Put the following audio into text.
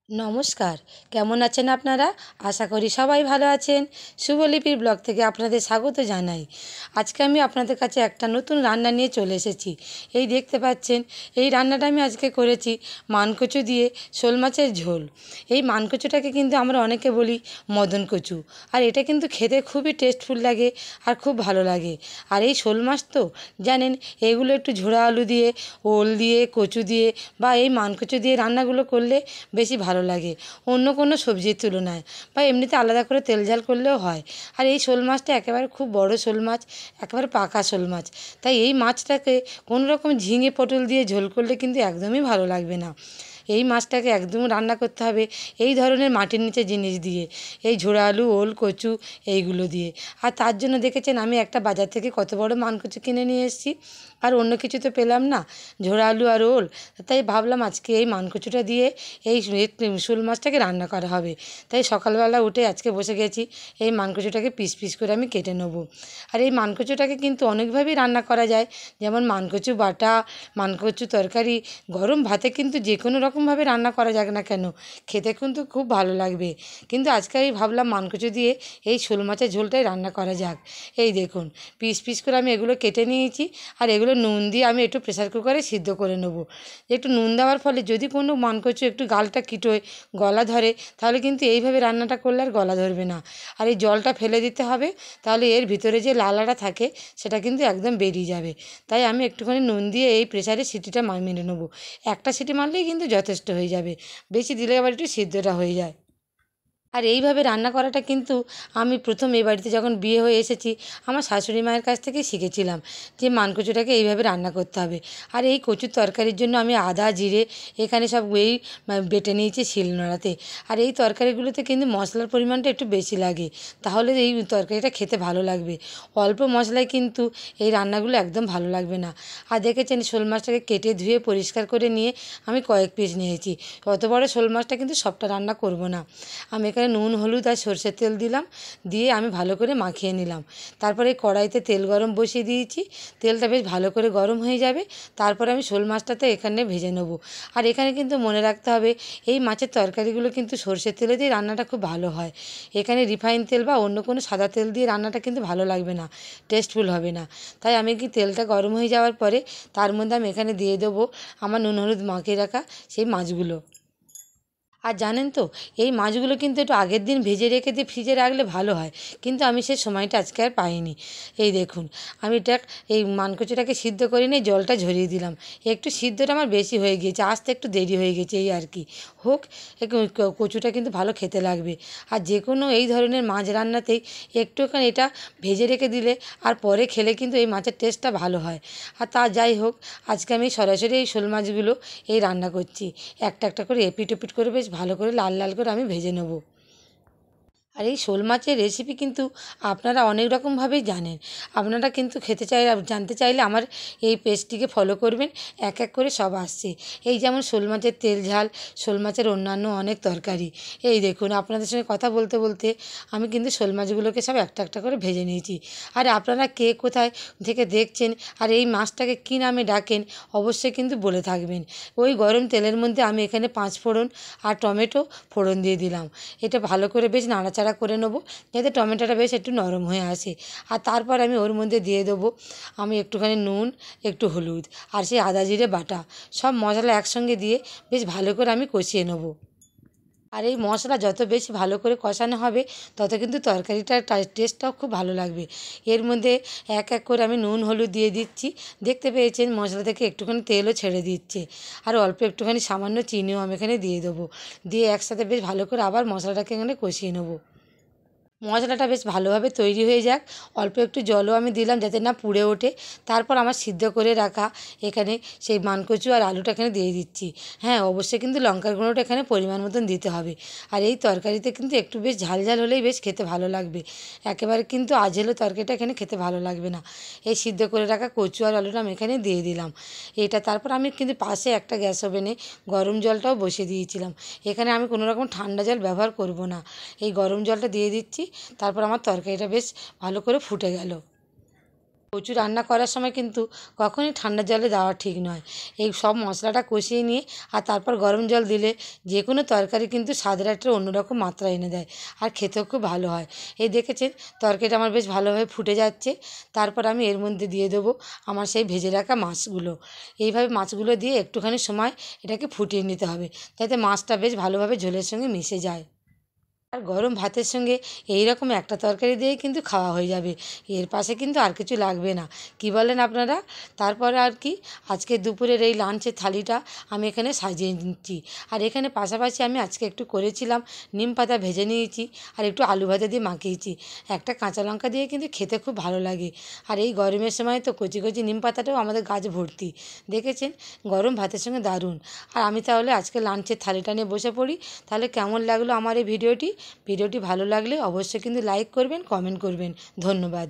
নমস্কার। কেমন আছেন আপনারা? আশা করি সবাই ভালো আছেন। শুভলিপির ব্লগ থেকে আপনাদের স্বাগত জানাই। আজকে আমি আপনাদের কাছে একটা নতুন রান্না নিয়ে চলে এসেছি। এই দেখতে পাচ্ছেন, এই রান্নাটা আমি আজকে করেছি মানকচু দিয়ে শোল মাছের ঝোল। এই মানকচুটাকে কিন্তু আমরা অনেকে বলি মদন কচু, আর এটা কিন্তু খেতে খুবই টেস্টফুল লাগে আর খুব ভালো লাগে। আর এই শোল মাছ তো জানেন, এগুলো একটু ঝোড়া আলু দিয়ে, ওল দিয়ে, কচু দিয়ে বা এই মানকচু দিয়ে রান্নাগুলো করলে বেশি ভালো লাগে অন্য কোনো সবজির তুলনায়, বা এমনিতে আলাদা করে তেল ঝাল করলেও হয়। আর এই শোল মাছটা একেবারে খুব বড় শোল মাছ, একেবারে পাকা শোল মাছ। তাই এই মাছটাকে কোনো রকম ঝিঙে পটল দিয়ে ঝোল করলে কিন্তু একদমই ভালো লাগবে না। এই মাছটাকে একদম রান্না করতে হবে এই ধরনের মাটির নিচে জিনিস দিয়ে, এই ঝোড়া আলু, ওল, কচু এইগুলো দিয়ে। আর তার জন্য দেখেছেন আমি একটা বাজার থেকে কত বড় মানকচু কিনে নিয়ে এসেছি, আর অন্য কিছু তো পেলাম না, ঝোড়া আলু আর ওল। তাই ভাবলাম আজকে এই মানকচুটা দিয়ে এই শোল মাছটাকে রান্না করা হবে। তাই সকালবেলা উঠে আজকে বসে গেছি এই মানকচুটাকে পিস পিস করে আমি কেটে নেবো। আর এই মানকচুটাকে কিন্তু অনেকভাবেই রান্না করা যায়, যেমন মানকচু বাটা, মানকচু তরকারি, গরম ভাতে কিন্তু যে কোনো রকমভাবে রান্না করা যাক না কেন, খেতে কিন্তু খুব ভালো লাগবে। কিন্তু আজকে আমি ভাবলাম মানকচু দিয়ে এই শোল মাছের ঝোলটাই রান্না করা যাক। এই দেখুন, পিস পিস করে আমি এগুলো কেটে নিয়েছি, আর এগুলো নুন দিয়ে আমি একটু প্রেসার কুকারে সিদ্ধ করে নেবো। একটু নুন দেওয়ার ফলে যদি কোনো মানকচু একটু গালটা কিটোয়, গলা ধরে, তাহলে কিন্তু এইভাবে রান্নাটা করলে আর গলা ধরবে না। আর এই জলটা ফেলে দিতে হবে, তাহলে এর ভিতরে যে লালাটা থাকে সেটা কিন্তু একদম বেরিয়ে যাবে। তাই আমি একটুখানি নুন দিয়ে এই প্রেসারে সিটিটা মেরে নেবো। একটা সিটি মারলেই কিন্তু যথেষ্ট হয়ে যাবে, বেশি দিলে আবার একটু সিদ্ধটা হয়ে যায়। আর এইভাবে রান্না করাটা কিন্তু আমি প্রথম এই বাড়িতে যখন বিয়ে হয়ে এসেছি আমার শাশুড়ি মায়ের কাছ থেকেই শিখেছিলাম যে মানকচুটাকে এইভাবে রান্না করতে হবে। আর এই কচুর তরকারির জন্য আমি আদা জিরে এখানে সব এই বেটে নিয়েছি শিলনোড়াতে। আর এই তরকারিগুলোতে কিন্তু মশলার পরিমাণটা একটু বেশি লাগে, তাহলে এই তরকারিটা খেতে ভালো লাগবে। অল্প মশলায় কিন্তু এই রান্নাগুলো একদম ভালো লাগবে না। আর দেখেছেন শোল মাছটাকে কেটে ধুয়ে পরিষ্কার করে নিয়ে আমি কয়েক পিস নিয়েছি। অত বড় শোল মাছটা কিন্তু সবটা রান্না করব না। আমি এখানে নুন, হলুদ আর সরষের তেল দিলাম, দিয়ে আমি ভালো করে মাখিয়ে নিলাম। তারপরে কড়াইতে তেল গরম বসিয়ে দিয়েছি, তেলটা বেশ ভালো করে গরম হয়ে যাবে, তারপরে আমি শোল মাছটাতে এখানে ভেজে নেব। আর এখানে কিন্তু মনে রাখতে হবে এই মাছের তরকারিগুলো কিন্তু সরষের তেলে দিয়ে রান্নাটা খুব ভালো হয়। এখানে রিফাইন তেল বা অন্য কোনো সাদা তেল দিয়ে রান্নাটা কিন্তু ভালো লাগবে না, টেস্টফুল হবে না। তাই আমি কি তেলটা গরম হয়ে যাওয়ার পরে তার মধ্যে আমি এখানে দিয়ে দেবো আমার নুন হলুদ মাখিয়ে রাখা সেই মাছগুলো। আর জানেন তো, এই মাছগুলো কিন্তু একটু আগের দিন ভেজে রেখে দিয়ে ফ্রিজে রাখলে ভালো হয়, কিন্তু আমি সে সময়টা আজকে আর পাইনি। এই দেখুন, আমি এটা এই মানকচুটাকে সিদ্ধ করে নিয়ে জলটা ঝরিয়ে দিলাম। একটু সিদ্ধটা আমার বেশি হয়ে গিয়েছে, আসতে একটু দেরি হয়ে গেছে এই আর কি। হোক, কচুটা কিন্তু ভালো খেতে লাগবে। আর যে কোনো এই ধরনের মাছ রান্নাতেই একটুখানি এটা ভেজে রেখে দিলে আর পরে খেলে কিন্তু এই মাছের টেস্টটা ভালো হয়। আর তা যাই হোক, আজকে আমি সরাসরি এই শোল মাছগুলো এই রান্না করছি। একটা একটা করে এপিট ওপিট করে বেশ ভালো করে লাল লাল করে আমি ভেজে নেব। আর এই শোল মাছের রেসিপি কিন্তু আপনারা অনেক রকমভাবেই জানেন। আপনারা কিন্তু খেতে জানতে চাইলে আমার এই পেজটিকে ফলো করবেন, এক এক করে সব আসছে। এই যেমন শোল মাছের তেল ঝাল, শোল মাছের অন্যান্য অনেক তরকারি। এই দেখুন, আপনাদের সঙ্গে কথা বলতে বলতে আমি কিন্তু শোল মাছগুলোকে সব একটা একটা করে ভেজে নিয়েছি। আর আপনারা কে কোথায় থেকে দেখছেন আর এই মাছটাকে কী নামে ডাকেন অবশ্যই কিন্তু বলে থাকবেন। ওই গরম তেলের মধ্যে আমি এখানে 5 ফোড়ন আর টমেটো ফোড়ন দিয়ে দিলাম। এটা ভালো করে বেশ নাড়াচাড়া করে নেবো, যাতে টমেটোটা বেশ একটু নরম হয়ে আসে। আর তারপর আমি ওর মধ্যে দিয়ে দেবো আমি একটুখানি নুন, একটু হলুদ আর সেই আদা জিরে বাটা, সব মশলা একসঙ্গে দিয়ে বেশ ভালো করে আমি কষিয়ে নেবো। আর এই মশলা যত বেশি ভালো করে কষানো হবে তত কিন্তু তরকারিটার টেস্টটাও খুব ভালো লাগবে। এর মধ্যে এক এক করে আমি নুন হলুদ দিয়ে দিচ্ছি। দেখতে পেয়েছেন মশলা থেকে একটুখানি তেলও ছেড়ে দিচ্ছে। আর অল্প একটুখানি সামান্য চিনিও আমি এখানে দিয়ে দেবো। দিয়ে একসাথে বেশ ভালো করে আবার মশলাটাকে এখানে কষিয়ে নেবো। মশলাটা বেশ ভালোভাবে তৈরি হয়ে যাক, অল্প একটু জলও আমি দিলাম যাতে না পুড়ে ওঠে। তারপর আমার সিদ্ধ করে রাখা এখানে সেই মানকচু আর আলুটা এখানে দিয়ে দিচ্ছি। হ্যাঁ, অবশ্যই কিন্তু লঙ্কার গুঁড়োটা এখানে পরিমাণ মতন দিতে হবে। আর এই তরকারিতে কিন্তু একটু বেশ ঝাল ঝাল হলেই বেশ খেতে ভালো লাগবে, একেবারে কিন্তু আঝেলো তরকারিটা এখানে খেতে ভালো লাগবে না। এই সিদ্ধ করে রাখা কচু আর আলুটা আমি এখানে দিয়ে দিলাম। এটা তারপর আমি কিন্তু পাশে একটা গ্যাস ওভেনে গরম জলটাও বসিয়ে দিয়েছিলাম। এখানে আমি কোনো রকম ঠান্ডা জল ব্যবহার করব না, এই গরম জলটা দিয়ে দিচ্ছি। তারপর আমার তরকারিটা বেশ ভালো করে ফুটে গেল। কচু রান্না করার সময় কিন্তু কখনোই ঠান্ডা জলে দেওয়া ঠিক নয়। এই সব মশলাটা কষিয়ে নিয়ে আর তারপর গরম জল দিলে যে কোনো তরকারি কিন্তু স্বাদের একটা অন্যরকম মাত্রা এনে দেয়, আর খেতেও খুব ভালো হয়। এই দেখেছেন তরকারিটা আমার বেশ ভালোভাবে ফুটে যাচ্ছে। তারপর আমি এর মধ্যে দিয়ে দেবো আমার সেই ভেজে রাখা মাছগুলো। এইভাবে মাছগুলো দিয়ে একটুখানি সময় এটাকে ফুটিয়ে নিতে হবে, যাতে মাছটা বেশ ভালোভাবে ঝোলের সঙ্গে মিশে যায়। আর গরম ভাতের সঙ্গে এই রকম একটা তরকারি দিয়েই কিন্তু খাওয়া হয়ে যাবে, এর পাশে কিন্তু আর কিছু লাগবে না। কি বলেন আপনারা? তারপরে আর কি, আজকে দুপুরের এই লাঞ্চের থালিটা আমি এখানে সাজিয়ে নিচ্ছি। আর এখানে পাশাপাশি আমি আজকে একটু করেছিলাম নিম পাতা ভেজে নিয়েছি আর একটু আলু ভাজা দিয়ে মাখিয়েছি। একটা কাঁচা লঙ্কা দিয়ে কিন্তু খেতে খুব ভালো লাগে। আর এই গরমের সময় তো কচি কচি নিম পাতাটাও আমাদের গাছ ভর্তি, দেখেছেন, গরম ভাতের সঙ্গে দারুণ। আর আমি তাহলে আজকে লাঞ্চের থালিটা নিয়ে বসে পড়ি। তাহলে কেমন লাগলো আমার এই ভিডিওটি? ভিডিওটি ভালো লাগলে অবশ্যই কিন্তু লাইক করবেন, কমেন্ট করবেন। ধন্যবাদ।